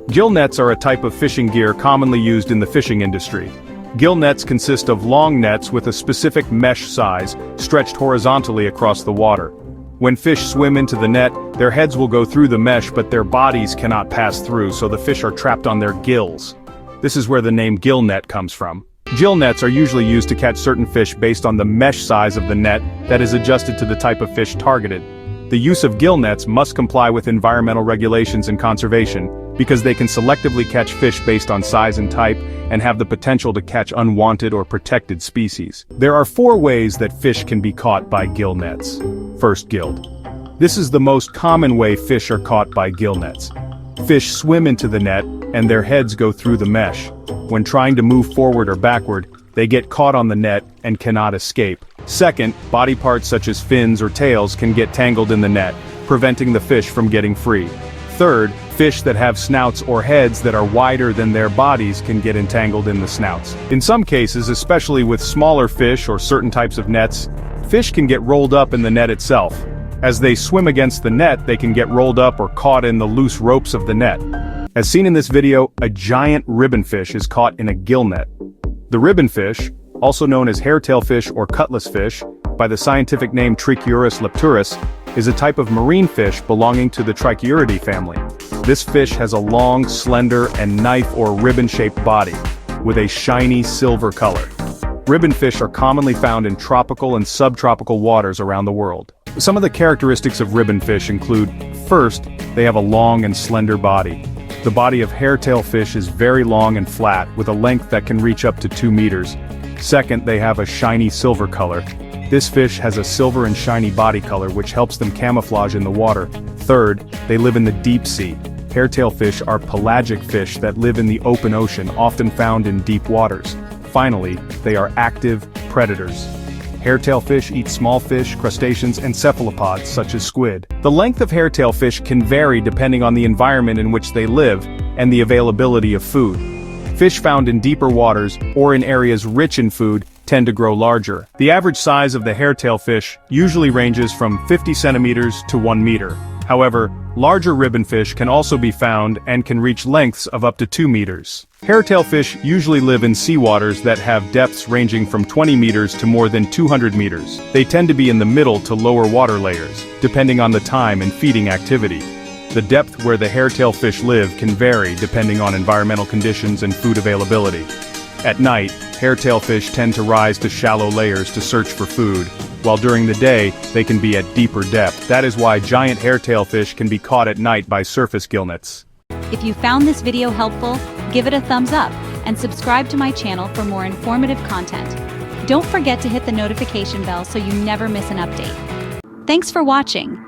Gill nets are a type of fishing gear commonly used in the fishing industry. Gill nets consist of long nets with a specific mesh size, stretched horizontally across the water. When fish swim into the net, their heads will go through the mesh but their bodies cannot pass through, so the fish are trapped on their gills. This is where the name gill net comes from. Gill nets are usually used to catch certain fish based on the mesh size of the net that is adjusted to the type of fish targeted. The use of gill nets must comply with environmental regulations and conservation, because they can selectively catch fish based on size and type, and have the potential to catch unwanted or protected species. There are 4 ways that fish can be caught by gill nets. First, gilled. This is the most common way fish are caught by gill nets. Fish swim into the net, and their heads go through the mesh. When trying to move forward or backward, they get caught on the net and cannot escape. Second, body parts such as fins or tails can get tangled in the net, preventing the fish from getting free. Third, fish that have snouts or heads that are wider than their bodies can get entangled in the snouts. In some cases, especially with smaller fish or certain types of nets, fish can get rolled up in the net itself. As they swim against the net, they can get rolled up or caught in the loose ropes of the net. As seen in this video, a giant ribbonfish is caught in a gill net. The ribbonfish, also known as hairtail fish or cutlass fish, by the scientific name Trichiurus lepturus, is a type of marine fish belonging to the Trichiuridae family. This fish has a long, slender, and knife or ribbon-shaped body, with a shiny silver color. Ribbonfish are commonly found in tropical and subtropical waters around the world. Some of the characteristics of ribbonfish include, first, they have a long and slender body. The body of hairtail fish is very long and flat, with a length that can reach up to 2 meters. Second, they have a shiny silver color. This fish has a silver and shiny body color which helps them camouflage in the water. Third, they live in the deep sea. Hairtail fish are pelagic fish that live in the open ocean, often found in deep waters. Finally, they are active predators. Hairtail fish eat small fish, crustaceans, and cephalopods such as squid. The length of hairtail fish can vary depending on the environment in which they live and the availability of food. Fish found in deeper waters or in areas rich in food tend to grow larger. The average size of the hairtail fish usually ranges from 50 centimeters to 1 meter. However, larger ribbonfish can also be found and can reach lengths of up to 2 meters. Hairtail fish usually live in seawaters that have depths ranging from 20 meters to more than 200 meters. They tend to be in the middle to lower water layers, depending on the time and feeding activity. The depth where the hairtail fish live can vary depending on environmental conditions and food availability. At night, hairtail fish tend to rise to shallow layers to search for food, while during the day, they can be at deeper depth. That is why giant hairtail fish can be caught at night by surface gill nets. If you found this video helpful, give it a thumbs up and subscribe to my channel for more informative content. Don't forget to hit the notification bell so you never miss an update. Thanks for watching.